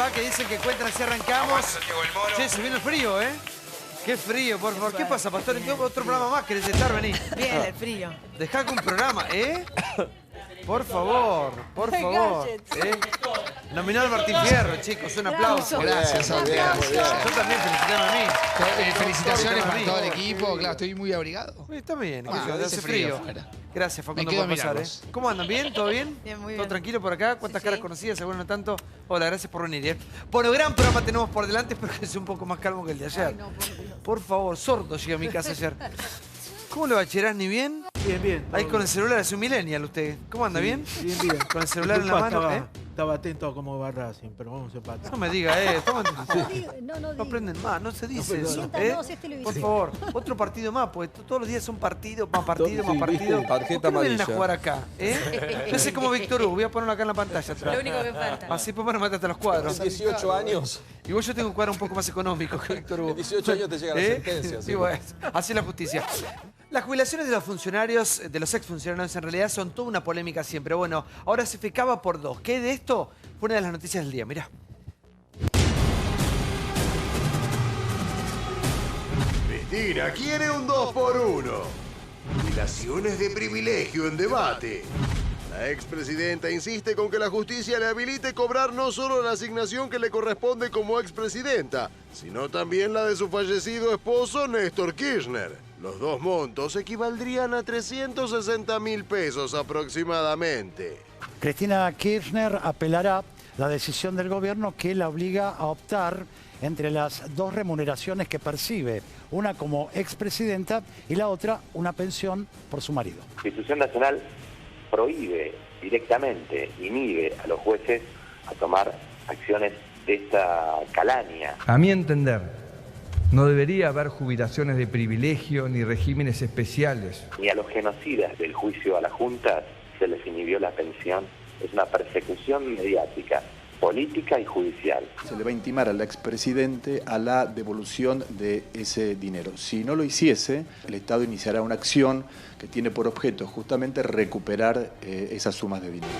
va? Que dicen que cuentan si arrancamos. Che, se viene el frío, ¿eh? Qué frío, por favor. ¿Qué pasa, Pastor? ¿En qué otro programa más querés estar? Vení. Bien, el frío. Dejá que un programa, ¿eh? Por favor, por favor. Nominado Martín Fierro, chicos. Un aplauso. Gracias, Yo también, felicitame a mí. felicitaciones para todo el equipo. Claro, estoy muy abrigado. Está bien, Hace hace frío. afuera. Gracias, Facundo, Me quedo por pasar, mirarlos. ¿Cómo andan? ¿Bien? ¿Todo bien? Bien, muy ¿Todo bien. tranquilo por acá? ¿Cuántas Sí, caras sí. conocidas? Seguro no tanto. Hola, gracias por venir, ¿eh? Bueno, gran programa tenemos por delante, espero que sea un poco más calmo que el de ayer. Ay, no, por Dios. Por favor, sordo llegué a mi casa ayer. ¿Cómo le va, Cherasni? ¿Bien? Bien, bien. Ahí con el celular, es un millennial usted. ¿Cómo anda? ¿Bien? Bien, bien. Con el celular en la mano, Estaba atento a cómo va Racing, pero vamos a empatar. No me diga, No No digo. aprenden más, no se dice No, eso. siéntanos, es televisión. Por favor, otro partido más, porque todos los días son partidos, más partidos, más Sí, partidos. viste, tarjeta ¿Por qué no vienen a amarilla. jugar acá? Yo sé como Víctor Hugo, voy a ponerlo acá en la pantalla atrás. Lo único que falta. Así pues me mataste los cuadros. 18 años. Igual yo tengo un cuadro un poco más económico que Víctor Hugo. En 18 años te llega la sentencia, Sí, sí. bueno, así es la justicia. Las jubilaciones de los funcionarios, de los exfuncionarios en realidad son toda una polémica siempre. Bueno, ahora se fijaba por dos. ¿Qué de esto? Fue una de las noticias del día, mirá. Cristina quiere un 2x1. Jubilaciones de privilegio en debate. La expresidenta insiste con que la justicia le habilite cobrar no solo la asignación que le corresponde como expresidenta, sino también la de su fallecido esposo Néstor Kirchner. Los dos montos equivaldrían a 360.000 pesos aproximadamente. Cristina Kirchner apelará la decisión del gobierno que la obliga a optar entre las dos remuneraciones que percibe, una como expresidenta y la otra una pensión por su marido. La Constitución Nacional prohíbe directamente, inhibe a los jueces a tomar acciones de esta calaña. A mi entender, no debería haber jubilaciones de privilegio ni regímenes especiales. Ni a los genocidas del juicio a las juntas se les inhibió la pensión. Es una persecución mediática, política y judicial. Se le va a intimar al expresidente a la devolución de ese dinero. Si no lo hiciese, el Estado iniciará una acción que tiene por objeto justamente recuperar esas sumas de dinero.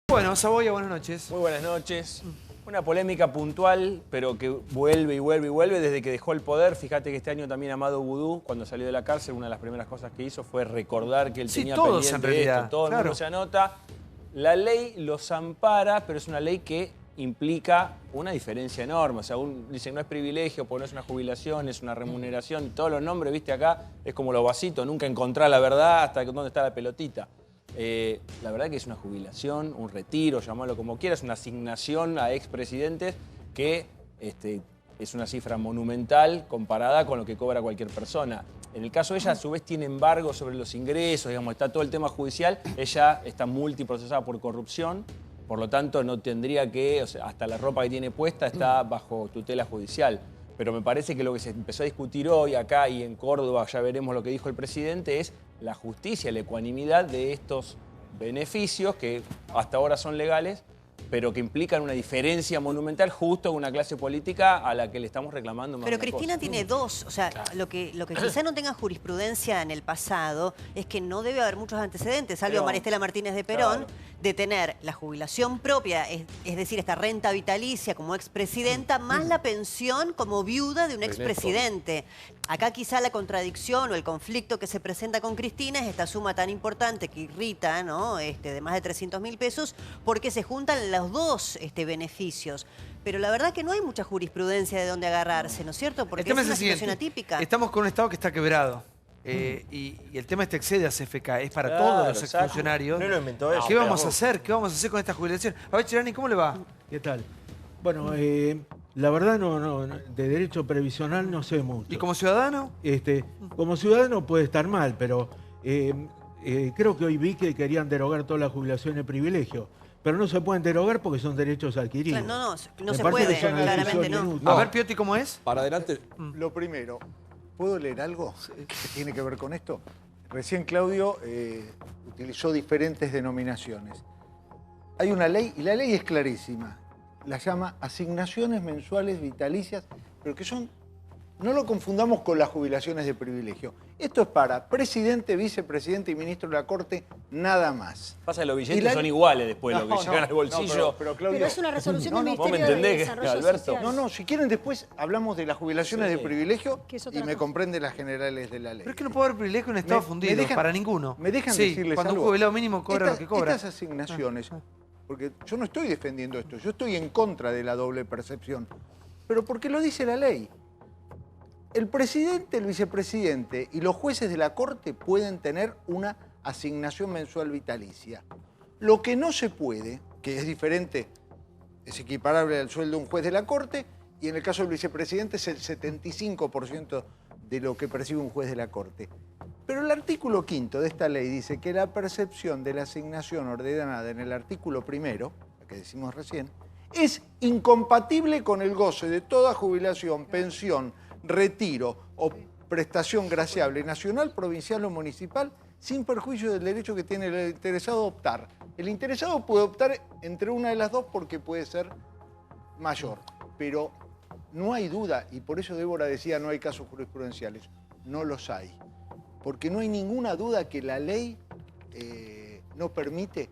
Bueno, Saboya, buenas noches. Muy buenas noches. Una polémica puntual, pero que vuelve y vuelve y vuelve desde que dejó el poder. Fíjate que este año también Amado Vudú, cuando salió de la cárcel, una de las primeras cosas que hizo fue recordar que él tenía todos pendiente en realidad, esto. Todo el claro. mundo se anota. La ley los ampara, pero es una ley que implica una diferencia enorme. O sea, dicen no es privilegio, porque no es una jubilación, es una remuneración. Todos los nombres, viste acá, es como los vasitos. Nunca encontrás la verdad hasta dónde está la pelotita. La verdad que es una jubilación, un retiro, llamarlo como quieras, una asignación a expresidentes que es una cifra monumental comparada con lo que cobra cualquier persona. En el caso de ella, a su vez, tiene embargo sobre los ingresos, digamos, está todo el tema judicial. Ella está multiprocesada por corrupción, por lo tanto no tendría que, o sea, hasta la ropa que tiene puesta está bajo tutela judicial. Pero me parece que lo que se empezó a discutir hoy acá y en Córdoba, ya veremos lo que dijo el presidente, es la justicia, la ecuanimidad de estos beneficios que hasta ahora son legales, pero que implican una diferencia monumental justo con una clase política a la que le estamos reclamando más. Pero una Cristina cosa. tiene dos, o sea, Claro. lo que quizá no tenga jurisprudencia en el pasado es que no debe haber muchos antecedentes, salvo Pero, Maristela Martínez de Perón, claro. de tener la jubilación propia, es decir, esta renta vitalicia como expresidenta, más la pensión como viuda de un expresidente. Acá quizá la contradicción o el conflicto que se presenta con Cristina es esta suma tan importante que irrita, ¿no? De más de 300.000 pesos, porque se juntan los dos beneficios. Pero la verdad que no hay mucha jurisprudencia de dónde agarrarse, ¿no es cierto? Porque El tema es es una el siguiente. situación atípica. Estamos con un Estado que está quebrado. Y el tema excede a CFK, es para Claro, todos los exacto. exfuncionarios. No lo inventó ella. ¿Qué vamos a hacer? ¿Qué vamos a hacer con esta jubilación? A ver, Cherani, ¿cómo le va? ¿Qué tal? Bueno, la verdad no, de derecho previsional no sé mucho. ¿Y como ciudadano? Como ciudadano puede estar mal, pero creo que hoy vi que querían derogar todas las jubilaciones de privilegio. Pero no se pueden derogar porque son derechos adquiridos. Claro, no Me se parece puede, que es una claramente decisión no. inútil. A ver, Piotti, ¿cómo es? Para adelante. Lo primero, ¿puedo leer algo que tiene que ver con esto? Recién Claudio utilizó diferentes denominaciones. Hay una ley, y la ley es clarísima. La llama asignaciones mensuales vitalicias, pero que son no lo confundamos con las jubilaciones de privilegio. Esto es para presidente, vicepresidente y ministro de la Corte, nada más. Pasa que los billetes son iguales después, lo que llegan al bolsillo. Pero, Claudio, Pero es una resolución del ¿vos me Ministerio de entendés, Desarrollo Alberto? Social. No, si quieren después hablamos de las jubilaciones de privilegio Que es otra y me cosa. comprende las generales de la ley. Pero es que no puede haber privilegio en Estado fundido, para ninguno. Me dejan Sí, decirles cuando algo. un jubilado mínimo cobra lo que cobra. Estas asignaciones, porque yo no estoy defendiendo esto, yo estoy en contra de la doble percepción, pero porque lo dice la ley. El presidente, el vicepresidente y los jueces de la Corte pueden tener una asignación mensual vitalicia. Lo que no se puede, que es diferente, es equiparable al sueldo de un juez de la Corte, y en el caso del vicepresidente es el 75% de lo que percibe un juez de la Corte. Pero el artículo 5 de esta ley dice que la percepción de la asignación ordenada en el artículo 1, la que decimos recién, es incompatible con el goce de toda jubilación, pensión, retiro o prestación graciable nacional, provincial o municipal, sin perjuicio del derecho que tiene el interesado a optar. El interesado puede optar entre una de las dos porque puede ser mayor, pero no hay duda, y por eso Débora decía no hay casos jurisprudenciales, no los hay. Porque no hay ninguna duda que la ley no permite,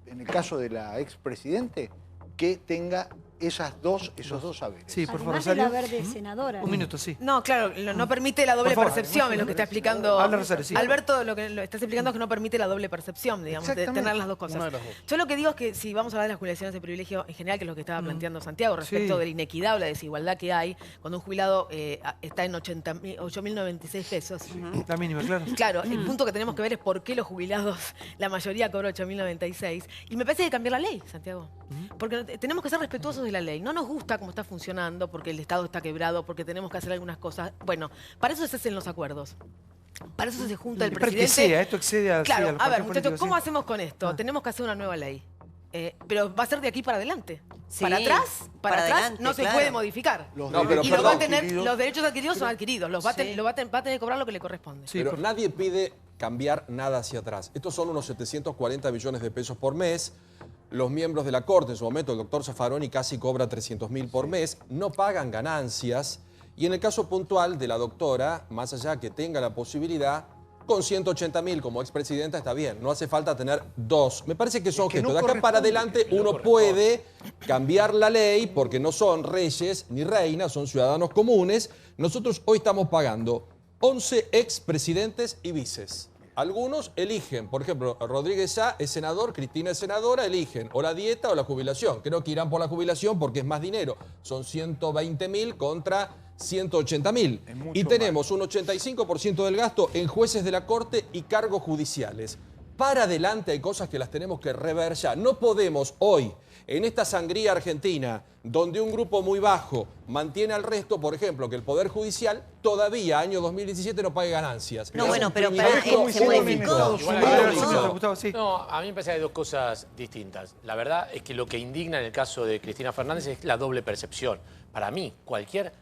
en el caso de la expresidente, que tenga esos dos saberes. Sí, por favor, Además del haber de senadora. Un minuto, sí. No, claro, no permite la doble Por favor. percepción, es lo que está explicando Habla, Rosario, sí. Alberto. Lo que lo estás explicando es que no permite la doble percepción, digamos, de Exactamente. tener las dos cosas. Una de las dos. Yo lo que digo es que si vamos a hablar de las jubilaciones de privilegio en general, que es lo que estaba planteando Santiago, respecto Sí. de la inequidad o la desigualdad que hay cuando un jubilado está en 8.096 pesos. La mínima, claro. Claro, el punto que tenemos que ver es por qué los jubilados, la mayoría cobra 8.096. Y me parece que hay que cambiar la ley, Santiago. Porque tenemos que ser respetuosos de la ley. No nos gusta cómo está funcionando, porque el Estado está quebrado, porque tenemos que hacer algunas cosas. Bueno, para eso se hacen los acuerdos. Para eso se junta el Pero que presidente. sea, esto excede a... Claro, sí, los a ver, partidos muchachos, políticos, ¿cómo sí. hacemos con esto? Tenemos que hacer una nueva ley. Pero va a ser de aquí para adelante. Sí, para atrás para atrás adelante, no se claro. puede modificar. No, pero y lo va a perdón. tener, los derechos adquiridos son adquiridos. Los va a Sí. va a tener que cobrar lo que le corresponde. Pero nadie pide cambiar nada hacia atrás. Estos son unos 740 millones de pesos por mes. Los miembros de la Corte, en su momento el doctor Zaffaroni casi cobra 300.000 por mes, no pagan ganancias. Y en el caso puntual de la doctora, más allá que tenga la posibilidad, con 180.000 como expresidenta está bien, no hace falta tener dos. Me parece que son que no gestos. De acá para corresponde. adelante uno puede cambiar la ley porque no son reyes ni reinas, son ciudadanos comunes. Nosotros hoy estamos pagando 11 expresidentes y vices. Algunos eligen, por ejemplo, Rodríguez Sá es senador, Cristina es senadora, eligen o la dieta o la jubilación. Creo que irán por la jubilación porque es más dinero. Son 120.000 contra 180.000. Y tenemos un 85% del gasto en jueces de la Corte y cargos judiciales. Para adelante hay cosas que las tenemos que rever ya. No podemos hoy, en esta sangría argentina, donde un grupo muy bajo mantiene al resto, por ejemplo, que el Poder Judicial todavía, año 2017, no pague ganancias. No, Es bueno, un pero privilegio para, se modificó. Gustavo, sí. No, a mí me parece que hay dos cosas distintas. La verdad es que lo que indigna en el caso de Cristina Fernández es la doble percepción. Para mí, cualquier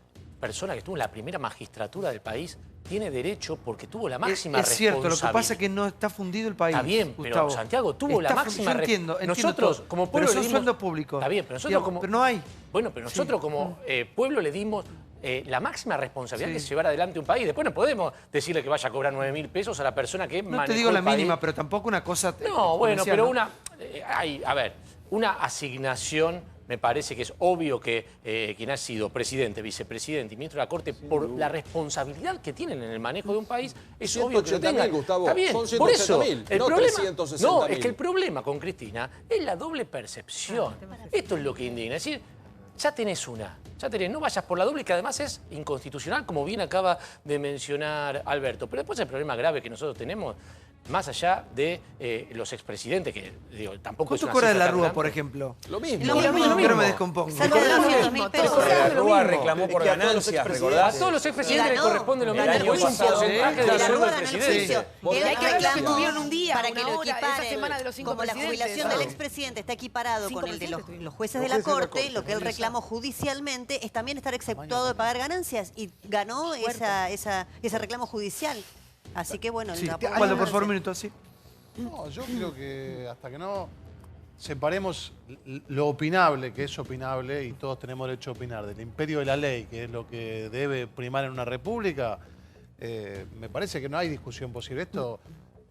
persona que estuvo en la primera magistratura del país tiene derecho porque tuvo la máxima Es cierto, lo que responsabilidad. pasa es que no está fundido el país. Está bien, Gustavo. pero Santiago tuvo la Está máxima yo entiendo, Nosotros, todo, como pero pueblo, son le dimos... sueldos públicos. Está bien, pero nosotros Digamos, como... pero no hay. Bueno, pero nosotros como pueblo le dimos la máxima responsabilidad Sí. que es llevar adelante un país. Después no podemos decirle que vaya a cobrar 9.000 pesos a la persona que No manejó te digo la el país. mínima, pero tampoco una cosa... No, bueno, exponencial, pero ¿no? una... a ver, una asignación... Me parece que es obvio que quien ha sido presidente, vicepresidente y ministro de la Corte, por la responsabilidad que tienen en el manejo de un país, es obvio que lo 180.000, tengan. Gustavo, Está bien, son por eso, 180.000, el no problema, 360.000. no, es que el problema con Cristina es la doble percepción. Esto es lo que indigna. Es decir, ya tenés una, no vayas por la doble, que además es inconstitucional, como bien acaba de mencionar Alberto. Pero después el problema grave que nosotros tenemos, más allá de los expresidentes, que digo, tampoco es ¿Cuánto una cobra de cifra la tan Rúa, grande. por ejemplo? Lo mismo. Yo no me descompongo. Sale de 200.000 pesos. La lo Rúa mismo. reclamó por Es que a todos los ganancias, expresidentes- ¿recordás? A todos los expresidentes Y les ganó. corresponde lo El mismo. año Después un pasado. porcentaje Y del la sueldo Rúa del ganó el presidente. juicio. Y hay que ver que reclamó tuvieron un día, para que una lo hora, esa equiparen. semana de los 5 Como la presidentes. jubilación del expresidente está equiparado Cinco con el de los presidentes los jueces Los de la jueces de la Corte, Corte, lo que él reclamó judicialmente es también estar exceptuado de pagar ganancias y ganó ese reclamo judicial. Así que bueno, Sí. la- Waldo, por favor, un minuto, sí. No, yo creo que hasta que no separemos lo opinable, que es opinable, y todos tenemos derecho a opinar, del imperio de la ley, que es lo que debe primar en una república. Me parece que no hay discusión posible. Esto,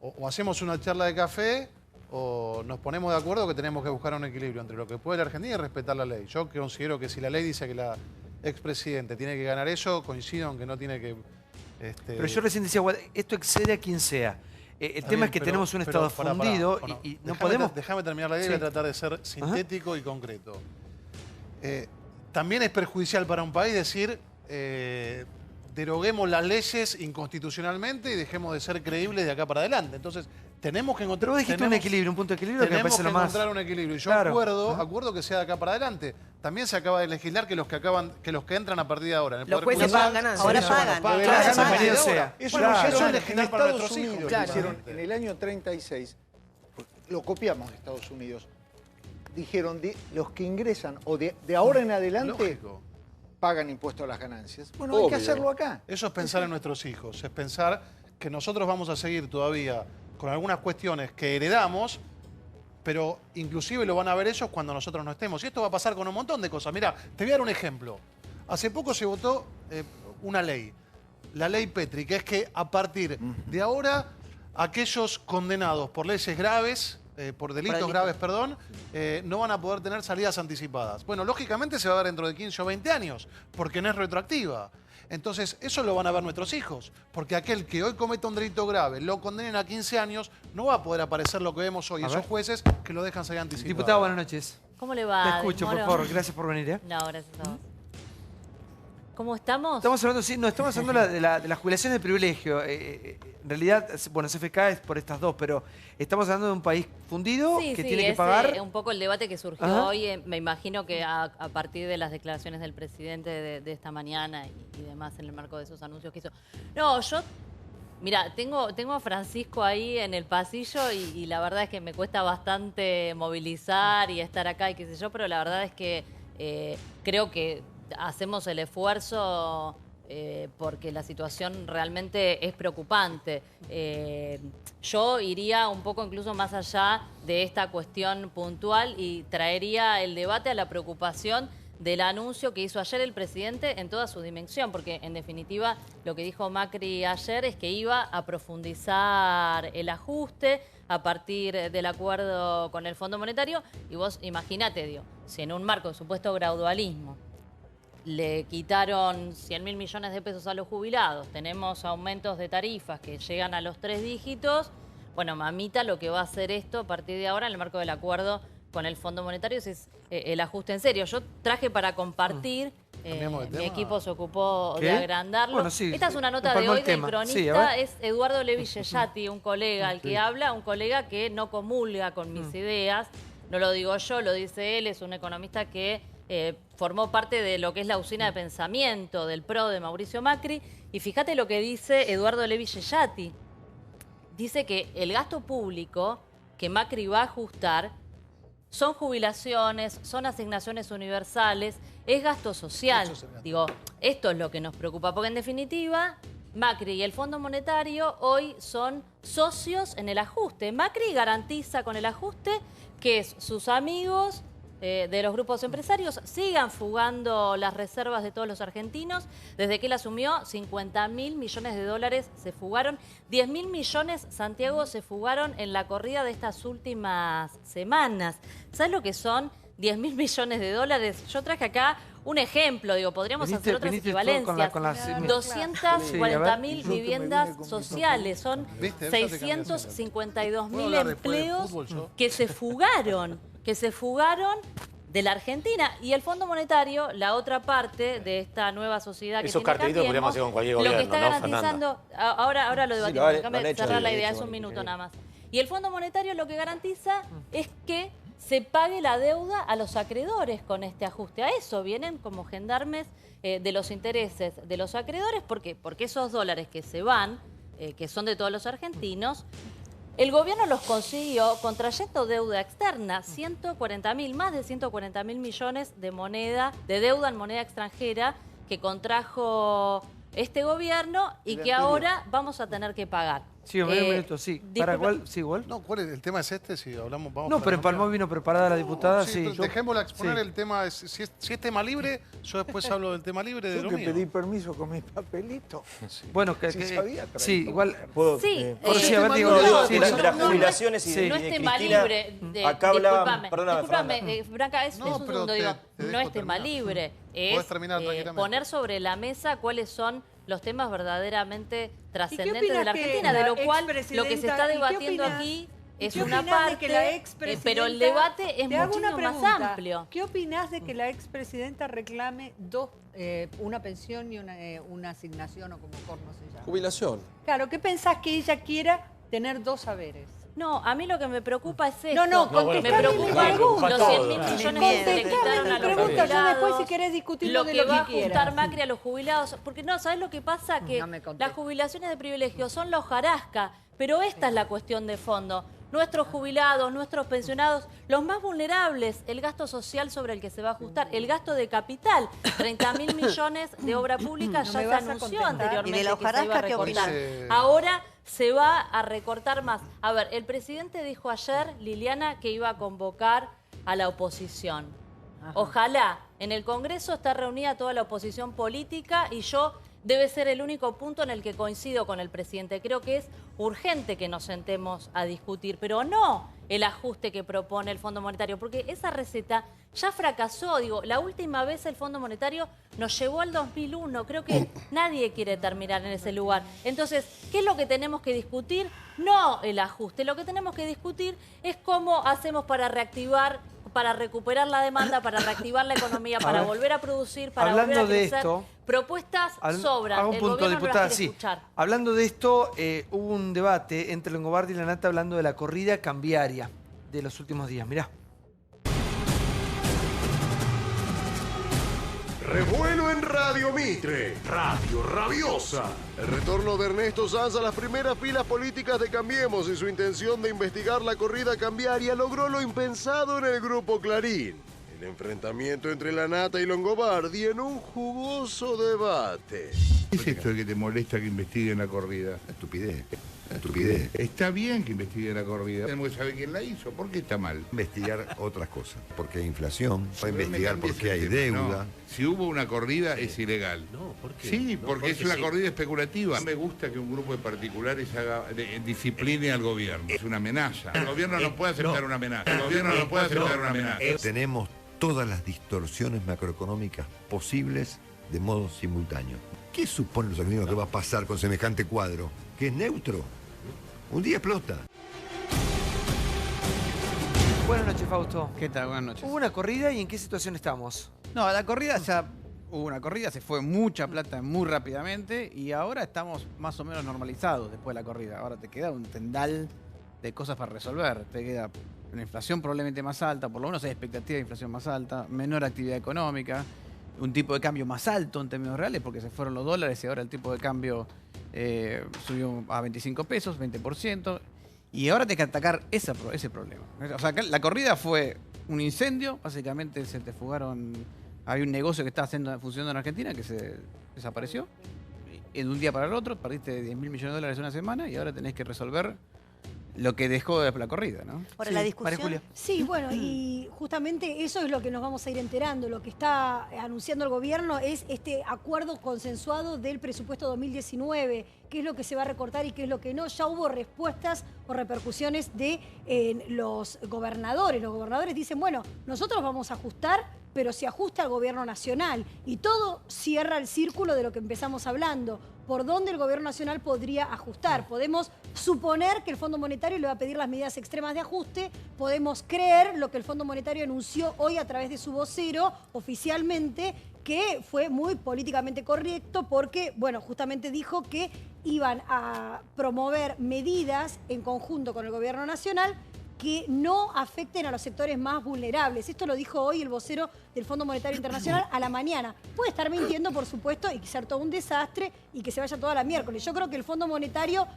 o hacemos una charla de café, o nos ponemos de acuerdo que tenemos que buscar un equilibrio entre lo que puede la Argentina y respetar la ley. Yo considero que si la ley dice que la expresidente tiene que ganar eso, coincido en que no tiene que... Pero yo recién decía, esto excede a quien sea. El tema es que tenemos un Estado fundido y no podemos... Déjame terminar la idea y voy a tratar de ser sintético y concreto. También es perjudicial para un país decir deroguemos las leyes inconstitucionalmente y dejemos de ser creíbles de acá para adelante. Entonces, tenemos que encontrar... Pero vos dijiste un equilibrio, un punto de equilibrio que me parece lo más... Tenemos que encontrar un equilibrio. Y yo acuerdo que sea de acá para adelante. También se acaba de legislar que los que entran a partir de ahora en el los Poder jueces pagan ganancias. Ahora pagan. Bienvenido sea. Eso es legislar para nuestros hijos. Lo hicieron en el año 36. Lo copiamos de Estados Unidos. Dijeron, los que ingresan o de ahora en adelante pagan impuestos a las ganancias. Bueno, hay que hacerlo acá. Eso es pensar en nuestros hijos. Es pensar que nosotros vamos a seguir todavía con algunas cuestiones que heredamos, pero inclusive lo van a ver ellos cuando nosotros no estemos. Y esto va a pasar con un montón de cosas. Mira, te voy a dar un ejemplo. Hace poco se votó una ley, la ley Petri, que es que a partir de ahora aquellos condenados por leyes graves, por delitos graves, perdón, no van a poder tener salidas anticipadas. Bueno, lógicamente se va a ver dentro de 15 o 20 años, porque no es retroactiva. Entonces, eso lo van a ver nuestros hijos, porque aquel que hoy cometa un delito grave, lo condenen a 15 años, no va a poder aparecer lo que vemos hoy, esos jueces que lo dejan salir anticipado. Diputado, buenas noches. ¿Cómo le va? Te escucho, por favor. Gracias por venir. No, gracias a vos. ¿Cómo estamos? Estamos hablando, sí, no, estamos hablando de las jubilaciones de privilegio. En realidad, bueno, CFK es por estas dos, pero estamos hablando de un país fundido que tiene que pagar... un poco el debate que surgió hoy. Me imagino que a partir de las declaraciones del presidente de esta mañana y demás en el marco de esos anuncios que hizo. No, yo... Mira, tengo a Francisco ahí en el pasillo y la verdad es que me cuesta bastante movilizar y estar acá y qué sé yo, pero la verdad es que creo que hacemos el esfuerzo porque la situación realmente es preocupante. Yo iría un poco incluso más allá de esta cuestión puntual y traería el debate a la preocupación del anuncio que hizo ayer el presidente en toda su dimensión, porque en definitiva lo que dijo Macri ayer es que iba a profundizar el ajuste a partir del acuerdo con el Fondo Monetario, y vos imagínate, digo, si en un marco de supuesto gradualismo le quitaron 100.000 millones de pesos a los jubilados, tenemos aumentos de tarifas que llegan a los 3 dígitos, bueno, mamita, lo que va a hacer esto a partir de ahora en el marco del acuerdo con el Fondo Monetario es el ajuste en serio. Yo traje para compartir, mi equipo se ocupó de agrandarlo. Bueno, sí, esta es una nota de hoy del cronista, es Eduardo Levi Yeyati, un colega al que habla, un colega que no comulga con mis ideas, no lo digo yo, lo dice él, es un economista que formó parte de lo que es la usina de pensamiento del PRO de Mauricio Macri, y fíjate lo que dice Eduardo Levi Yeyati. Dice que el gasto público que Macri va a ajustar son jubilaciones, son asignaciones universales, es gasto social. Digo, esto es lo que nos preocupa, porque en definitiva Macri y el Fondo Monetario hoy son socios en el ajuste. Macri garantiza con el ajuste que sus amigos de los grupos empresarios sigan fugando las reservas de todos los argentinos. Desde que él asumió, 50.000 millones de dólares se fugaron. 10.000 millones, Santiago, se fugaron en la corrida de estas últimas semanas. ¿Sabes lo que son 10.000 millones de dólares? Yo traje acá un ejemplo, digo, podríamos hacer otras equivalencias. 240.000 viviendas sociales, son 652.000 empleos que se fugaron de la Argentina. Y el Fondo Monetario, la otra parte de esta nueva sociedad que esos tiene cartelitos podríamos hacer con cualquier lo gobierno, que está garantizando, ahora lo debatimos, déjame cerrar la idea, es un minuto nada más. Y el Fondo Monetario lo que garantiza es que se pague la deuda a los acreedores con este ajuste. A eso vienen como gendarmes de los intereses de los acreedores. ¿Por qué? Porque esos dólares que se van, que son de todos los argentinos, el gobierno los consiguió contrayendo deuda externa, 140.000, más de 140.000 millones de deuda en moneda extranjera que contrajo este gobierno y que ahora vamos a tener que pagar. Sí, un minuto, sí. ¿Para cuál? Sí, igual. No, ¿cuál es? ¿El tema es este? Si hablamos, vamos. No, pero en Palmó vino preparada la diputada, sí. Dejémosla exponer Sí. el tema. Si es tema libre, yo después hablo del tema libre de Tengo lo que mío. pedir permiso con mis papelitos. Bueno, Sí, sabía, pero sí, igual. Sí, sí, a ver, digo, de las jubilaciones y no de es tema Cristina, libre. acá hablaban, perdóname, Discúlpame, Branca, es un segundo, digo, te no dejo es tema terminar. libre. Podés Es terminar tranquilamente. poner sobre la mesa cuáles son los temas verdaderamente trascendentes de opinas la que Argentina, de la lo cual lo que se está expresidenta- debatiendo ¿y qué aquí es ¿Qué una opinás de parte, que la expresidenta- pero el debate es Te hago una muchísimo más pregunta. amplio. ¿Qué opinás de que la expresidenta reclame una pensión y una asignación o como corno se llama? Jubilación. Claro, ¿qué pensás que ella quiera tener dos saberes? No, a mí lo que me preocupa es esto. No, me contestame preocupa mi pregunta. los 100.000 millones que le quitaron a los pregunta, yo jubilados. después si querés discutir Lo de que lo que va a quieras. ajustar Macri a los jubilados. Porque no, ¿sabes lo que pasa? Que No me contestes. las jubilaciones de privilegio son la hojarasca. Pero esta es la cuestión de fondo. Nuestros jubilados, nuestros pensionados, los más vulnerables, el gasto social sobre el que se va a ajustar, el gasto de capital, 30.000 millones de obra pública, No ya me se vas a anunció contestar. anteriormente ¿Y de la que se iba a hojarasca qué recortar. opinas? Ahora se va a recortar más. A ver, el presidente dijo ayer, Liliana, que iba a convocar a la oposición. Ojalá en el Congreso está reunida toda la oposición política y yo debe ser el único punto en el que coincido con el presidente. Creo que es urgente que nos sentemos a discutir, pero no el ajuste que propone el Fondo Monetario, porque esa receta ya fracasó. Digo, la última vez el Fondo Monetario nos llevó al 2001. Creo que nadie quiere terminar en ese lugar. Entonces, ¿qué es lo que tenemos que discutir? No el ajuste. Lo que tenemos que discutir es cómo hacemos para reactivar, para recuperar la demanda, para reactivar la economía, para volver a producir, para volver a Hablando de crecer. esto, Propuestas sobran. hago un El punto, gobierno diputada, no las quiere sí. escuchar. Hablando de esto, hubo un debate entre Longobardi y la Nata hablando de la corrida cambiaria de los últimos días. Mirá. Revuelo en Radio Mitre, Radio Rabiosa. El retorno de Ernesto Sanz a las primeras filas políticas de Cambiemos y su intención de investigar la corrida cambiaria logró lo impensado en el grupo Clarín. El enfrentamiento entre la Nata y Longobardi en un jugoso debate. ¿Qué es esto de que te molesta que investiguen la corrida? Estupidez. Estupidez. Está bien que investiguen la corrida. Tenemos que saber quién la hizo. ¿Por qué está mal? Investigar otras cosas. Porque hay inflación. Para No me investigar por cambies qué el hay tema, deuda. no. Si hubo una corrida es ilegal. No, ¿por qué? Sí, No, porque es una sí. corrida especulativa. No me gusta que un grupo de particulares discipline al gobierno. Es una amenaza. El gobierno no puede aceptar una amenaza. El gobierno no puede aceptar una amenaza. Tenemos todas las distorsiones macroeconómicas posibles de modo simultáneo. ¿Qué suponen los argentinos que va a pasar con semejante cuadro? ¿Que es neutro? Un día explota. Buenas noches, Fausto. ¿Qué tal? Buenas noches. ¿Hubo una corrida y en qué situación estamos? No, la corrida ya hubo una corrida, se fue mucha plata muy rápidamente y ahora estamos más o menos normalizados después de la corrida. Ahora te queda un tendal de cosas para resolver. Te queda una inflación probablemente más alta, por lo menos hay expectativa de inflación más alta, menor actividad económica, un tipo de cambio más alto en términos reales porque se fueron los dólares y ahora el tipo de cambio subió a 25 pesos, 20%. Y ahora tenés que atacar ese problema. O sea, la corrida fue un incendio, básicamente se te fugaron. Había un negocio que estaba funcionando en Argentina que se desapareció. De un día para el otro, perdiste 10.000 millones de dólares en una semana y ahora tenés que resolver lo que dejó de la corrida, ¿no? Ahora, la discusión. Sí, bueno, y justamente eso es lo que nos vamos a ir enterando. Lo que está anunciando el gobierno es este acuerdo consensuado del presupuesto 2019, qué es lo que se va a recortar y qué es lo que no. Ya hubo respuestas o repercusiones de los gobernadores. Los gobernadores dicen, bueno, nosotros vamos a ajustar, pero se ajusta al gobierno nacional. Y todo cierra el círculo de lo que empezamos hablando. ¿Por dónde el gobierno nacional podría ajustar? Podemos suponer que el Fondo Monetario le va a pedir las medidas extremas de ajuste. Podemos creer lo que el Fondo Monetario anunció hoy a través de su vocero oficialmente, que fue muy políticamente correcto porque, bueno, justamente dijo que iban a promover medidas en conjunto con el gobierno nacional que no afecten a los sectores más vulnerables. Esto lo dijo hoy el vocero del Fondo Monetario Internacional a la mañana. Puede estar mintiendo, por supuesto, y ser todo un desastre y que se vaya toda la miércoles. Yo creo que el Fondo Monetario,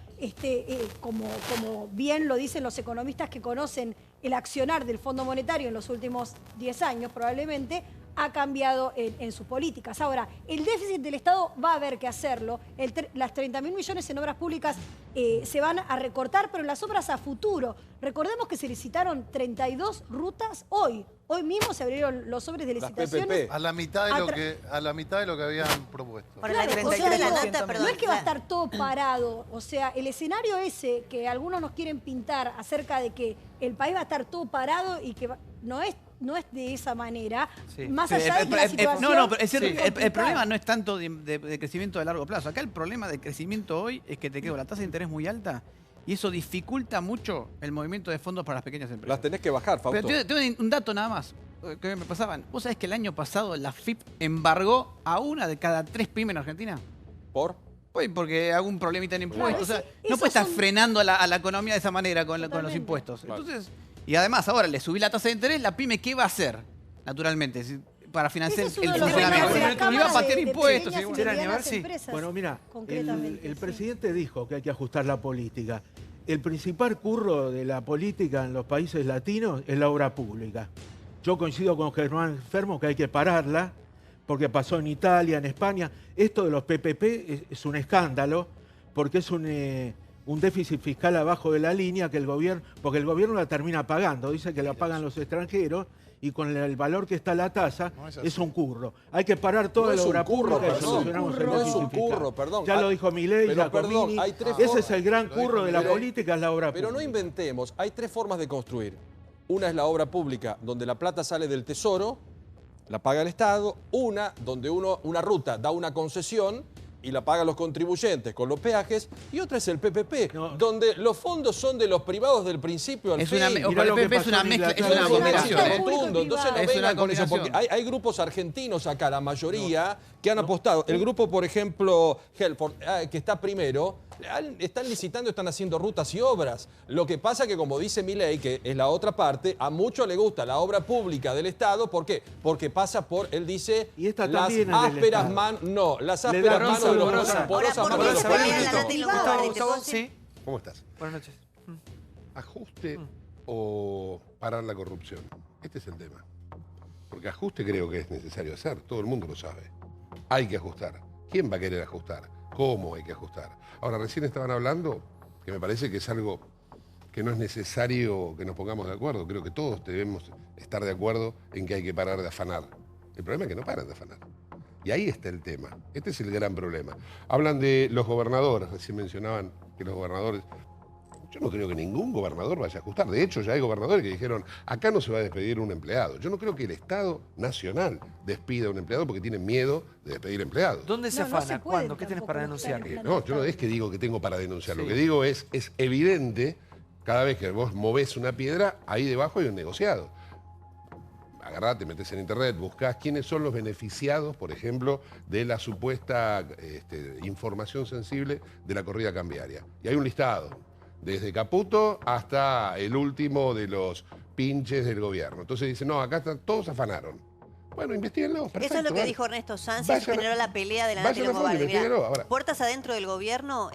como bien lo dicen los economistas que conocen el accionar del Fondo Monetario en los últimos 10 años, probablemente, ha cambiado en sus políticas. Ahora, el déficit del Estado va a haber que hacerlo. Las 30.000 millones en obras públicas se van a recortar, pero en las obras a futuro. Recordemos que se licitaron 32 rutas hoy. Hoy mismo se abrieron los sobres de licitaciones. A la mitad de lo que habían propuesto. Claro, o sea, no es que va a estar todo parado. O sea, el escenario ese que algunos nos quieren pintar acerca de que el país va a estar todo parado y que no es de esa manera. Sí. Más allá de que la situación... No, pero es cierto, el problema no es tanto de crecimiento de largo plazo. Acá el problema de crecimiento hoy es que te quedó la tasa de interés muy alta y eso dificulta mucho el movimiento de fondos para las pequeñas empresas. Las tenés que bajar, Fausto. Pero tengo un dato nada más que me pasaban. ¿Vos sabés que el año pasado la FIP embargó a una de cada 3 pymes en Argentina? ¿Por? Pues porque algún problemita en impuestos. Claro, o sea, no puedes estar frenando a la economía de esa manera con los impuestos. Claro. Entonces, y además ahora le subí la tasa de interés, la pyme ¿qué va a hacer? Naturalmente, para financiar el funcionamiento. No iba a patear impuestos. Bueno, mira, el presidente dijo que hay que ajustar la política. El principal curro de la política en los países latinos es la obra pública. Yo coincido con Germán Fermo que hay que pararla, porque pasó en Italia, en España. Esto de los PPP es un escándalo, porque es un déficit fiscal abajo de la línea que porque el gobierno la termina pagando. Dice que la pagan los extranjeros y con el valor que está la tasa es un curro. Hay que parar toda la obra pública y solucionamos el déficit fiscal. Ya lo dijo Milei, Giacomini. Ese es el gran curro de la política, es la obra pública. Pero no inventemos, hay 3 formas de construir. Una es la obra pública, donde la plata sale del tesoro, la paga el Estado. Una, donde una ruta da una concesión y la pagan los contribuyentes con los peajes. Y otra es el PPP, donde los fondos son de los privados del principio al fin. El PPP es una mezcla, es una combinación. Entonces no vengan con eso, porque hay grupos argentinos acá, la mayoría, que han apostado. El grupo, por ejemplo, Helford, que está primero, están licitando, están haciendo rutas y obras. Lo que pasa que, como dice Milei, que es la otra parte, a muchos le gusta la obra pública del Estado. ¿Por qué? Porque pasa por, él dice, las ásperas manos. No, las ásperas manos de los porosas manos de los políticos. ¿Cómo estás? Buenas noches. ¿Ajuste o parar la corrupción? Este es el tema. Porque ajuste creo que es necesario hacer, todo el mundo lo sabe. Hay que ajustar. ¿Quién va a querer ajustar? ¿Cómo hay que ajustar? Ahora, recién estaban hablando, que me parece que es algo que no es necesario que nos pongamos de acuerdo. Creo que todos debemos estar de acuerdo en que hay que parar de afanar. El problema es que no paran de afanar. Y ahí está el tema. Este es el gran problema. Hablan de los gobernadores, recién mencionaban que los gobernadores... Yo no creo que ningún gobernador vaya a ajustar. De hecho, ya hay gobernadores que dijeron, acá no se va a despedir un empleado. Yo no creo que el Estado Nacional despida a un empleado porque tiene miedo de despedir empleados. ¿Dónde se afana? ¿Cuándo? ¿Qué tienes para denunciar? No, yo no es que digo que tengo para denunciar. Lo que digo es evidente, cada vez que vos movés una piedra, ahí debajo hay un negociado. Agarrá, te metés en internet, buscás quiénes son los beneficiados, por ejemplo, de la supuesta información sensible de la corrida cambiaria. Y hay un listado. Desde Caputo hasta el último de los pinches del gobierno. Entonces dicen, no, acá todos afanaron. Bueno, investiguenlo, perfecto. Eso es lo que dijo Ernesto Sanz, y generó la pelea de la Nati Longobardi. Puertas adentro del gobierno,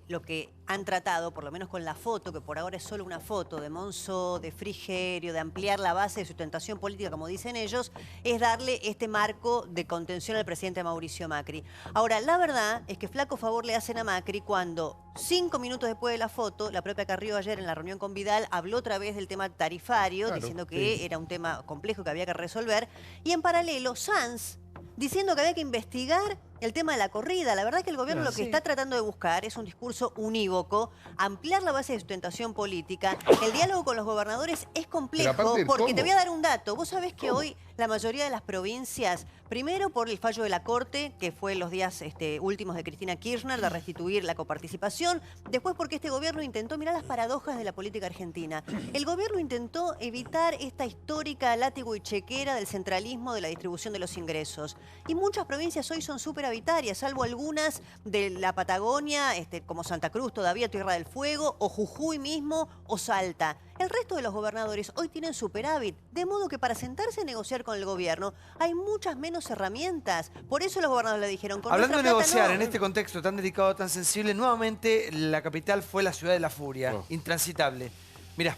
lo que han tratado, por lo menos con la foto, que por ahora es solo una foto de Monzó, de Frigerio, de ampliar la base de sustentación política, como dicen ellos, es darle este marco de contención al presidente Mauricio Macri. Ahora, la verdad es que flaco favor le hacen a Macri cuando 5 minutos después de la foto, la propia Carrió ayer en la reunión con Vidal habló otra vez del tema tarifario, diciendo que era un tema complejo que había que resolver, y en paralelo, Sanz diciendo que había que investigar el tema de la corrida. La verdad es que el gobierno lo que está tratando de buscar es un discurso unívoco, ampliar la base de sustentación política. El diálogo con los gobernadores es complejo porque te voy a dar un dato. Vos sabés que hoy la mayoría de las provincias, primero por el fallo de la Corte, que fue en los días últimos de Cristina Kirchner, de restituir la coparticipación, después porque este gobierno intentó, mirá las paradojas de la política argentina, el gobierno intentó evitar esta histórica látigo y chequera del centralismo de la distribución de los ingresos. Y muchas provincias hoy son súper habitarias, salvo algunas de la Patagonia, como Santa Cruz todavía, Tierra del Fuego, o Jujuy mismo, o Salta. El resto de los gobernadores hoy tienen superávit, de modo que para sentarse a negociar con el gobierno hay muchas menos herramientas. Por eso los gobernadores le dijeron... Hablando de negociar en este contexto tan delicado, tan sensible, nuevamente la capital fue la ciudad de la furia, intransitable. Mirá.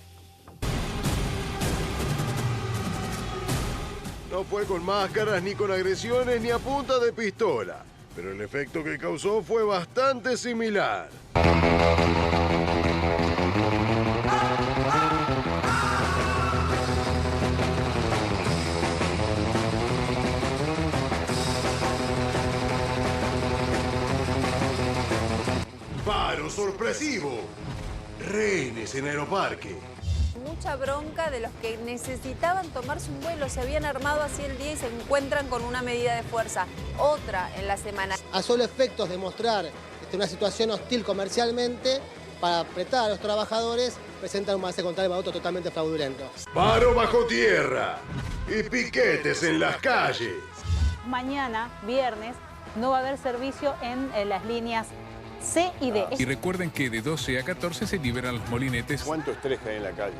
No fue con máscaras, ni con agresiones, ni a punta de pistola. Pero el efecto que causó fue bastante similar. Paro sorpresivo. Rehenes en Aeroparque. Mucha bronca de los que necesitaban tomarse un vuelo. Se habían armado así el día y se encuentran con una medida de fuerza. Otra en la semana. A solo efectos de mostrar una situación hostil comercialmente, para apretar a los trabajadores, presentan un avance contra el auto totalmente fraudulento. Paro bajo tierra y piquetes en las calles. Mañana, viernes, no va a haber servicio en las líneas C y D. Y recuerden que de 12 a 14 se liberan los molinetes. ¿Cuánto estrés hay en la calle?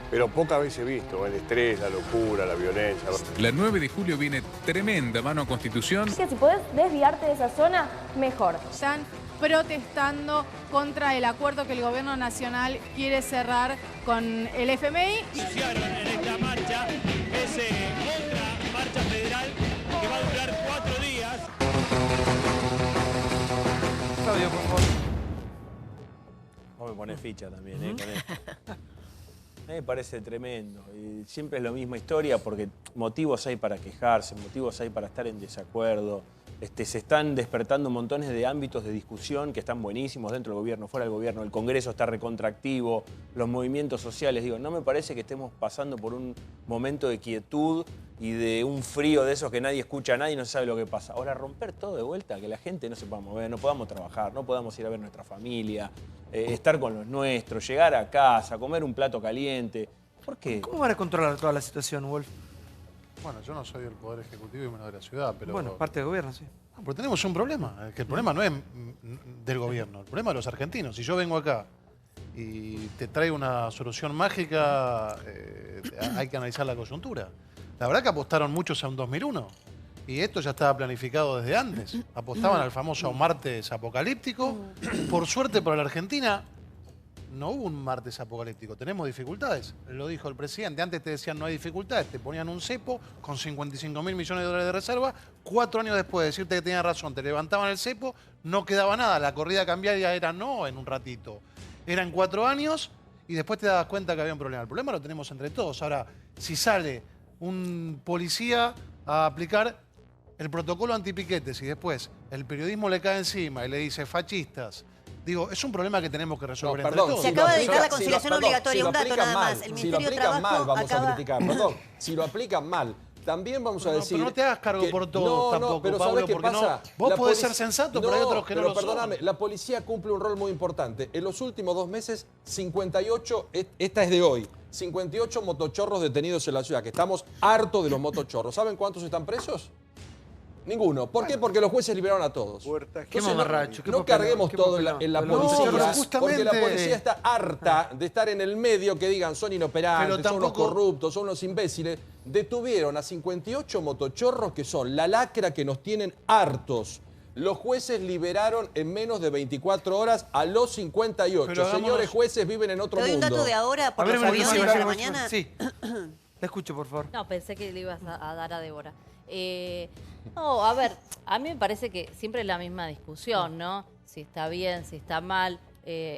Pero pocas veces he visto el estrés, la locura, la violencia. La 9 de julio viene tremenda mano a Constitución. Si podés desviarte de esa zona, mejor. Están protestando contra el acuerdo que el gobierno nacional quiere cerrar con el FMI. Anunciaron en esta marcha es otra marcha federal que va a durar 4 días. Claudio, por favor. Vos me pones ficha también, con esto. A mí me parece tremendo. Y siempre es la misma historia porque motivos hay para quejarse, motivos hay para estar en desacuerdo. Se están despertando montones de ámbitos de discusión que están buenísimos dentro del gobierno, fuera del gobierno. El Congreso está recontractivo, los movimientos sociales. Digo, no me parece que estemos pasando por un momento de quietud y de un frío de esos que nadie escucha a nadie y no sabe lo que pasa. Ahora, romper todo de vuelta, que la gente no se pueda mover, no podamos trabajar, no podamos ir a ver nuestra familia, estar con los nuestros, llegar a casa, comer un plato caliente. ¿Por qué? ¿Cómo van a controlar toda la situación, Wolf? Bueno, yo no soy el Poder Ejecutivo y menos de la ciudad, pero... Bueno, parte del gobierno, sí. No, pero tenemos un problema, que el problema no es del gobierno, el problema de los argentinos. Si yo vengo acá y te traigo una solución mágica, hay que analizar la coyuntura. La verdad que apostaron muchos a un 2001 y esto ya estaba planificado desde antes. Apostaban al famoso martes apocalíptico. Por suerte para la Argentina, no hubo un martes apocalíptico, tenemos dificultades. Lo dijo el presidente, antes te decían no hay dificultades, te ponían un cepo con 55.000 millones de dólares de reserva, 4 años después de decirte que tenía razón, te levantaban el cepo, no quedaba nada, la corrida cambiaria era no en un ratito, eran 4 años y después te dabas cuenta que había un problema. El problema lo tenemos entre todos. Ahora, si sale un policía a aplicar el protocolo antipiquetes y después el periodismo le cae encima y le dice fascistas, digo, es un problema que tenemos que resolver entre todos. Se acaba de dictar la conciliación obligatoria, un dato nada más. El Ministerio de Trabajo mal, vamos acaba... a criticar, perdón. Si lo aplican mal, también vamos a decir... Pero no te hagas cargo por todo tampoco, pero Pablo, ¿sabes qué porque pasa? Vos podés ser sensato, pero hay otros que no lo son. Perdóname, la policía cumple un rol muy importante. En los últimos 2 meses, 58, esta es de hoy, 58 motochorros detenidos en la ciudad, que estamos hartos de los motochorros. ¿Saben cuántos están presos? Ninguno. ¿Por qué? Porque los jueces liberaron a todos. Qué mamarracho. No carguemos todo en la policía, porque la policía Eh. está harta de estar en el medio que digan son inoperantes, son los corruptos, son los imbéciles. Detuvieron a 58 motochorros que son la lacra que nos tienen hartos. Los jueces liberaron en menos de 24 horas a los 58. Señores jueces, viven en otro mundo. ¿Te doy un dato de ahora por los aviones de la mañana? Sí. Te escucho, por favor. No, pensé que le ibas a dar a Débora. No, a ver, a mí me parece que siempre es la misma discusión, ¿no? Si está bien, si está mal.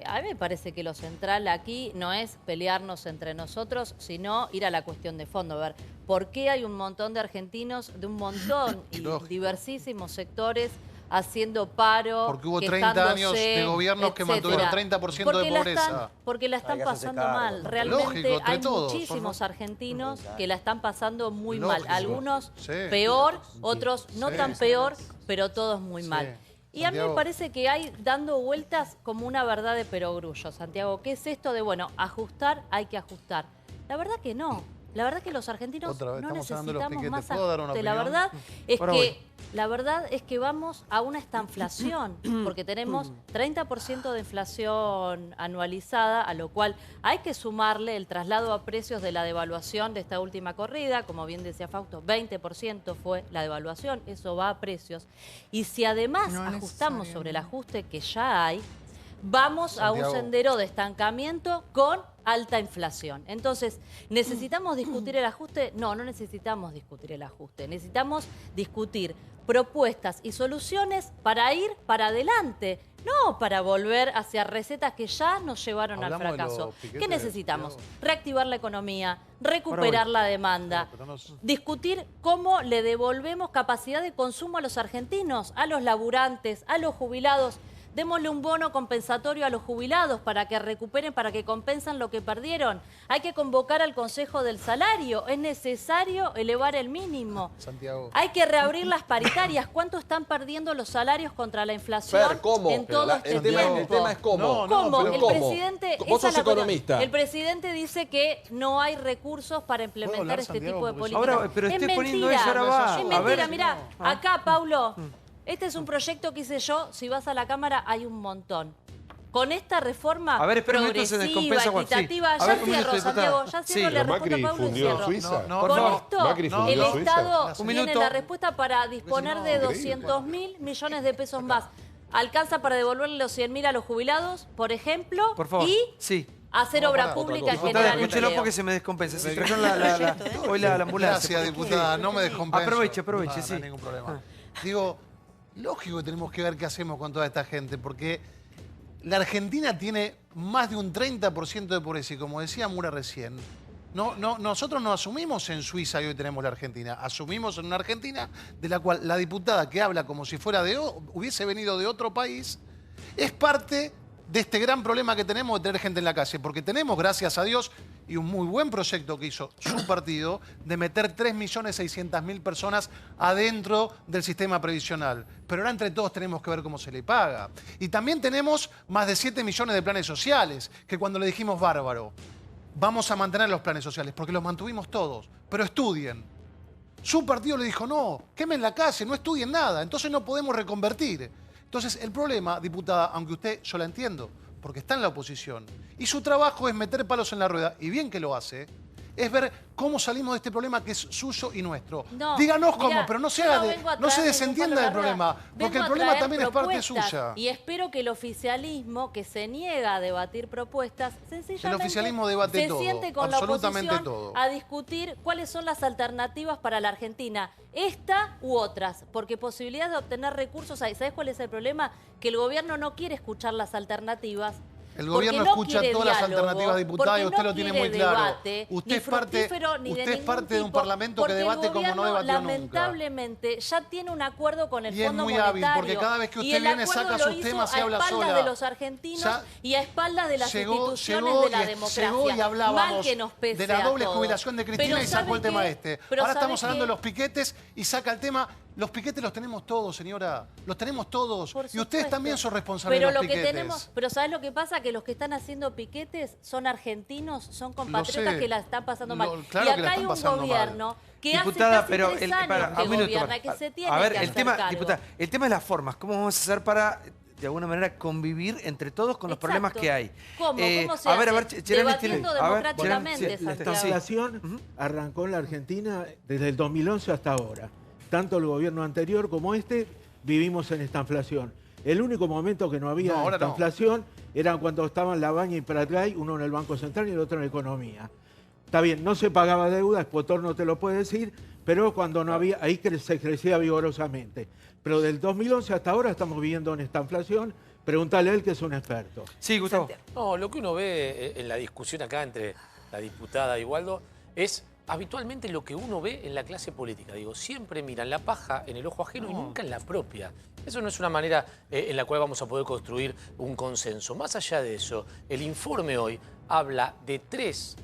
A mí me parece que lo central aquí no es pelearnos entre nosotros, sino ir a la cuestión de fondo. A ver, ¿por qué hay un montón de argentinos de un montón y diversísimos sectores haciendo paro? Porque hubo 30 años de gobiernos que mantuvieron 30% de pobreza. Porque la están pasando mal. Realmente Lógico, hay todos, muchísimos argentinos que la están pasando muy mal. Lógico. Algunos Sí. peor, otros no Sí. tan peor, pero todos muy Sí. mal. Y a mí me parece que hay dando vueltas como una verdad de perogrullo, Santiago. ¿Qué es esto de, bueno, ajustar, hay que ajustar? La verdad que no. La verdad que los argentinos Otra vez, no estamos hablando de los necesitamos piquetes. más ¿Puedo dar una ajuste. opinión? La verdad es que vamos a una estanflación, porque tenemos 30% de inflación anualizada, a lo cual hay que sumarle el traslado a precios de la devaluación de esta última corrida. Como bien decía Fausto, 20% fue la devaluación, eso va a precios. Y si además ajustamos sobre el ajuste que ya hay, vamos a un Santiago. sendero de estancamiento con alta inflación. Entonces, ¿necesitamos discutir el ajuste? No, no necesitamos discutir el ajuste. Necesitamos discutir propuestas y soluciones para ir para adelante, no para volver hacia recetas que ya nos llevaron al Hablamos de fracaso. los piquetes, ¿Qué necesitamos? Santiago. Reactivar la economía, recuperar la demanda, discutir cómo le devolvemos capacidad de consumo a los argentinos, a los laburantes, a los jubilados. Démosle un bono compensatorio a los jubilados para que recuperen, para que compensan lo que perdieron. Hay que convocar al Consejo del Salario. Es necesario elevar el mínimo. Santiago. Hay que reabrir las paritarias. ¿Cuánto están perdiendo los salarios contra la inflación Fer, ¿cómo? en todo este tiempo? El tema es cómo. ¿Cómo? Pero El ¿cómo? presidente... Vos esa es sos la cuestión. economista. El presidente dice que no hay recursos para implementar hablar, este Santiago? tipo de Porque políticas. Ahora, pero es esté mentira. poniendo eso, ahora va. Es A mentira. ver. Mirá, acá, Paulo... Este es un proyecto que hice yo, si vas a la Cámara hay un montón. Con esta reforma A ver, espera un momento, se progresiva, descompensa Juan. Sí. equitativa, A ya ver, un cierro, minuto, Santiago, diputada. ya cierro, Sí. le Pero respondo a Macri Pablo y fundió cierro. Suiza. No, Por Con favor. esto, Macri fundió el Suiza. Estado Un tiene minuto. la respuesta para disponer de 200.000 millones de pesos más. Alcanza para devolverle los 100.000 a los jubilados, por ejemplo, Por favor. y sí. hacer obra pública en Diputada, general. escúchelo porque se me descompensa. Se trajeron hoy la ambulancia. Gracias, diputada, no me descompenso. Aproveche, No, sí. no hay ningún problema. Digo, lógico que tenemos que ver qué hacemos con toda esta gente, porque la Argentina tiene más de un 30% de pobreza y como decía Mura recién, nosotros no asumimos en Suiza y hoy tenemos la Argentina, asumimos en una Argentina de la cual la diputada que habla como si fuera hubiese venido de otro país, es parte de este gran problema que tenemos de tener gente en la calle, porque tenemos, gracias a Dios, y un muy buen proyecto que hizo su partido, de meter 3.600.000 personas adentro del sistema previsional. Pero ahora entre todos tenemos que ver cómo se le paga. Y también tenemos más de 7 millones de planes sociales, que cuando le dijimos bárbaro, vamos a mantener los planes sociales, porque los mantuvimos todos, pero estudien. Su partido le dijo, no, quemen la calle, no estudien nada, entonces no podemos reconvertir. Entonces, el problema, diputada, aunque usted, yo la entiendo, porque está en la oposición, y su trabajo es meter palos en la rueda, y bien que lo hace, es ver cómo salimos de este problema que es suyo y nuestro. No, Díganos mirá, cómo, pero no se, yo haga vengo a no se traer desentienda ningún del palo en la problema, rueda. porque Vengo el a problema traer también es parte propuestas suya. Y espero que el oficialismo, que se niega a debatir propuestas, sencillamente El oficialismo debate se todo, siente con la absolutamente oposición todo. a discutir cuáles son las alternativas para la Argentina, esta u otras, porque posibilidades de obtener recursos hay. ¿Sabés cuál es el problema? Que el gobierno no quiere escuchar las alternativas. El gobierno no escucha quiere todas las diálogo, alternativas, diputada, y porque usted no lo tiene quiere muy claro. debate, Usted ni es parte, fructífero, ni usted de es parte de un ningún parlamento que porque el debate como no gobierno, debatió nunca. lamentablemente, ya tiene un acuerdo con el Y es Fondo muy Monetario. hábil, porque cada vez que Y usted el viene, acuerdo saca lo sus hizo temas y a habla espaldas sola. de los argentinos Ya y a espaldas de las instituciones llegó de la y democracia. llegó y hablábamos Mal que nos pese de la doble a todos. jubilación de Cristina Pero y sacó el ¿sabe tema qué? este. Pero Ahora ¿sabe estamos hablando de qué? los piquetes y saca el tema. Los piquetes los tenemos todos, señora. Los tenemos todos. Por Y ustedes supuesto. también son responsables Pero de los lo que piquetes. tenemos, pero ¿sabes lo que pasa? Que los que están haciendo piquetes son argentinos, son compatriotas sé. que la están pasando mal. Claro y que la acá hay están un pasando gobierno que Diputada, hace pero casi 3 años que un minuto, gobierna, que se tiene a ver, que el hacer tema, cargo. diputada, el tema es las formas. ¿Cómo vamos a hacer para, de alguna manera, convivir entre todos con los Exacto. problemas que hay? ¿Cómo? ¿Cómo se a ver, hace? Cherani Debatiendo democráticamente, La Santiago. inflación arrancó en la Argentina desde el 2011 hasta ahora. Tanto el gobierno anterior como este vivimos en esta inflación. El único momento que no había esta inflación era cuando estaban Labaña y Pratgay, uno en el Banco Central y el otro en Economía. Está bien, no se pagaba deuda, Espotor no te lo puede decir, pero cuando no había, ahí se crecía vigorosamente. Pero del 2011 hasta ahora estamos viviendo en esta inflación. Pregúntale a él, que es un experto. Sí, Gustavo. No, lo que uno ve en la discusión acá entre la diputada y Waldo es habitualmente lo que uno ve en la clase política. Digo, siempre miran la paja en el ojo ajeno y nunca en la propia. Eso no es una manera en la cual vamos a poder construir un consenso. Más allá de eso, el informe hoy habla de tres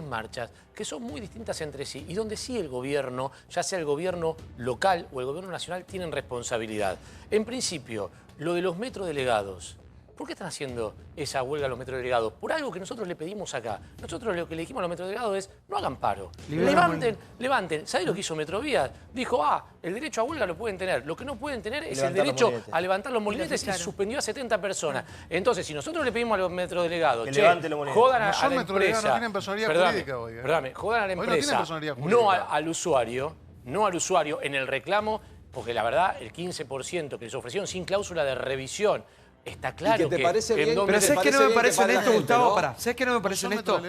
marchas que son muy distintas entre sí y donde sí el gobierno, ya sea el gobierno local o el gobierno nacional, tienen responsabilidad. En principio, lo de los metrodelegados. ¿Por qué están haciendo esa huelga los metrodelegados? Por algo que nosotros le pedimos acá. Nosotros lo que le dijimos a los metrodelegados es, no hagan paro. Levanten. ¿Sabés lo que hizo Metrovías? Dijo, el derecho a huelga lo pueden tener. Lo que no pueden tener es el derecho a levantar los molinetes y suspendió a 70 personas. Entonces, si nosotros le pedimos a los metrodelegados, jodan a la empresa. No tienen personalidad jurídica hoy. Perdóname, jodan a la Hoy no tienen empresa, personalidad jurídica. no al usuario en el reclamo, porque la verdad, el 15% que les ofrecieron sin cláusula de revisión está claro ¿Y que te parece bien? Pero ¿sabes qué no me parece honesto, Gustavo? ¿no? Pará, ¿sabes qué no me parece honesto?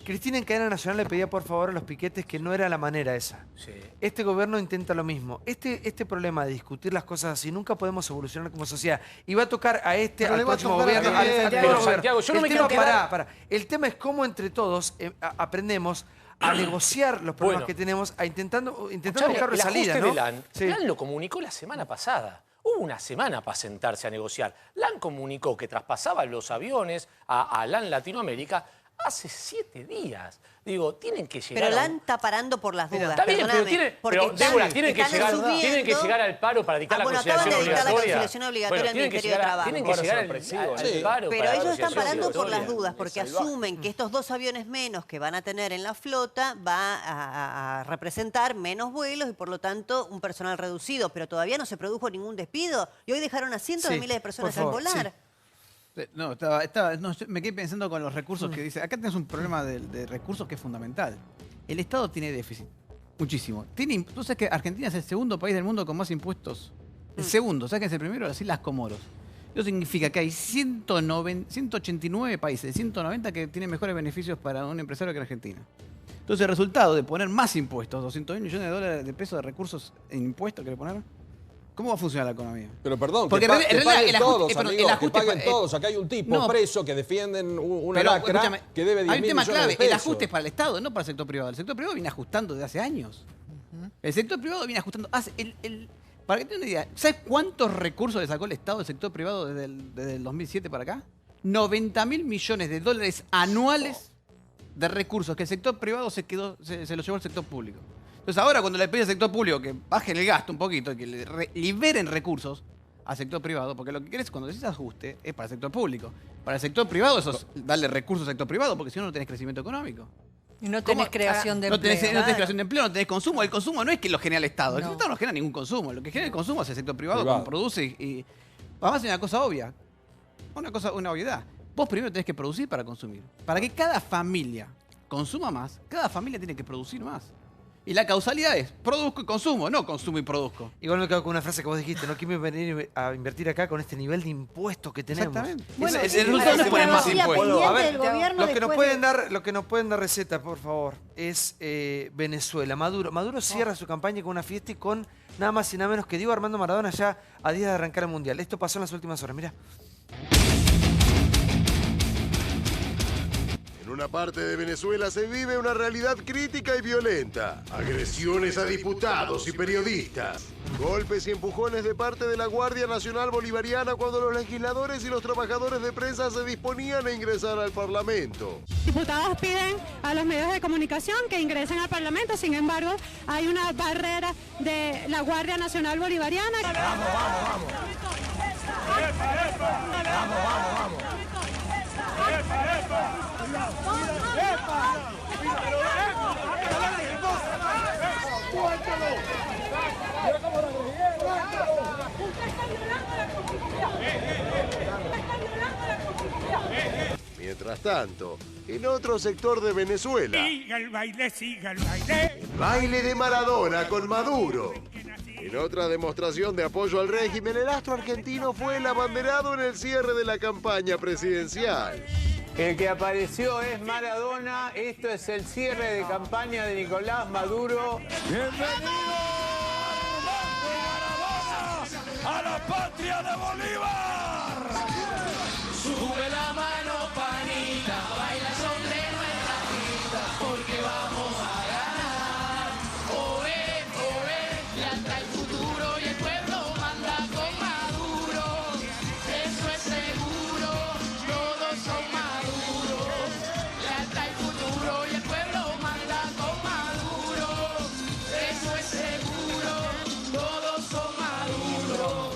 Cristina en cadena nacional le pedía por favor a los piquetes que no era la manera esa. Sí. Este gobierno intenta lo mismo. Este problema de discutir las cosas así, nunca podemos evolucionar como sociedad. Y va a tocar a al próximo gobierno. Pero Santiago, yo no me quiero quedar... Pará. El tema es cómo entre todos aprendemos a negociar los problemas que tenemos, intentando buscar salida, ¿no? LAN lo comunicó la semana pasada. Hubo una semana para sentarse a negociar. LAN comunicó que traspasaba los aviones a LAN Latinoamérica hace 7 días. Digo, tienen que llegar. Pero LAN está parando por las dudas. Está bien, pero Débora, tienen que llegar al paro para dictar la conciliación obligatoria. Tienen que llegar al paro. Pero ellos están parando por las dudas, porque asumen que estos 2 aviones menos que van a tener en la flota va a representar menos vuelos y por lo tanto un personal reducido. Pero todavía no se produjo ningún despido y hoy dejaron a cientos de miles de personas al volar. No, me quedé pensando con los recursos que dice. Acá tenés un problema de recursos que es fundamental. El Estado tiene déficit, muchísimo. Tú sabes que Argentina es el segundo país del mundo con más impuestos. El segundo, ¿sabes que es el primero? Las Islas Comoros. Eso significa que hay 189 países de 190 que tienen mejores beneficios para un empresario que Argentina. Entonces el resultado de poner más impuestos, 200.000 millones de dólares de pesos de recursos en impuestos que le poner, ¿cómo va a funcionar la economía? Pero perdón, porque que paguen todos, amigos, que paguen todos. Acá hay un tipo preso que defienden una lacra que debe 10.000 millones de pesos. Hay un tema clave, el ajuste es para el Estado, no para el sector privado. El sector privado viene ajustando desde hace años. El sector privado viene ajustando para que tengan una idea, ¿sabes cuántos recursos le sacó el Estado del sector privado desde el 2007 para acá? 90.000 millones de dólares anuales de recursos que el sector privado se los llevó al sector público. Entonces ahora cuando le pide al sector público que bajen el gasto un poquito, que le liberen recursos al sector privado, porque lo que querés cuando decís ajuste es para el sector público. Para el sector privado eso es darle recursos al sector privado, porque si no, no tenés crecimiento económico. Y no tenés creación de empleo. No tenés creación de empleo, no tenés consumo. El consumo no es que lo genera el Estado. El Estado no genera ningún consumo. Lo que genera el consumo es el sector privado, como produce. Y además hay una cosa obvia. Una obviedad. Vos primero tenés que producir para consumir. Para que cada familia consuma más, cada familia tiene que producir más. Y la causalidad es produzco y consumo, no consumo y produzco. Igual me quedo con una frase que vos dijiste, no quiero venir a invertir acá con este nivel de impuestos que tenemos. Exactamente. Bueno, el resultado no es poner más impuestos. A ver, lo que nos pueden dar receta, por favor, es Venezuela. Maduro cierra su campaña con una fiesta y con nada más y nada menos que Diego Armando Maradona ya a días de arrancar el Mundial. Esto pasó en las últimas horas, mirá. En una parte de Venezuela se vive una realidad crítica y violenta. Agresiones a diputados y periodistas. Golpes y empujones de parte de la Guardia Nacional Bolivariana cuando los legisladores y los trabajadores de prensa se disponían a ingresar al Parlamento. Diputados piden a los medios de comunicación que ingresen al Parlamento, sin embargo, hay una barrera de la Guardia Nacional Bolivariana. ¡Vamos, vamos, vamos! ¡Epa, epa! ¡Vamos, vamos, vamos! ¡Epa, epa! Mientras tanto, en otro sector de Venezuela, Siga el baile, siga el baile. el baile de Maradona con Maduro. En otra demostración de apoyo al régimen, el astro argentino fue el abanderado en el cierre de la campaña presidencial. El que apareció es Maradona. Esto es el cierre de campaña de Nicolás Maduro. ¡Bienvenido, Maradona, a la patria de Bolívar!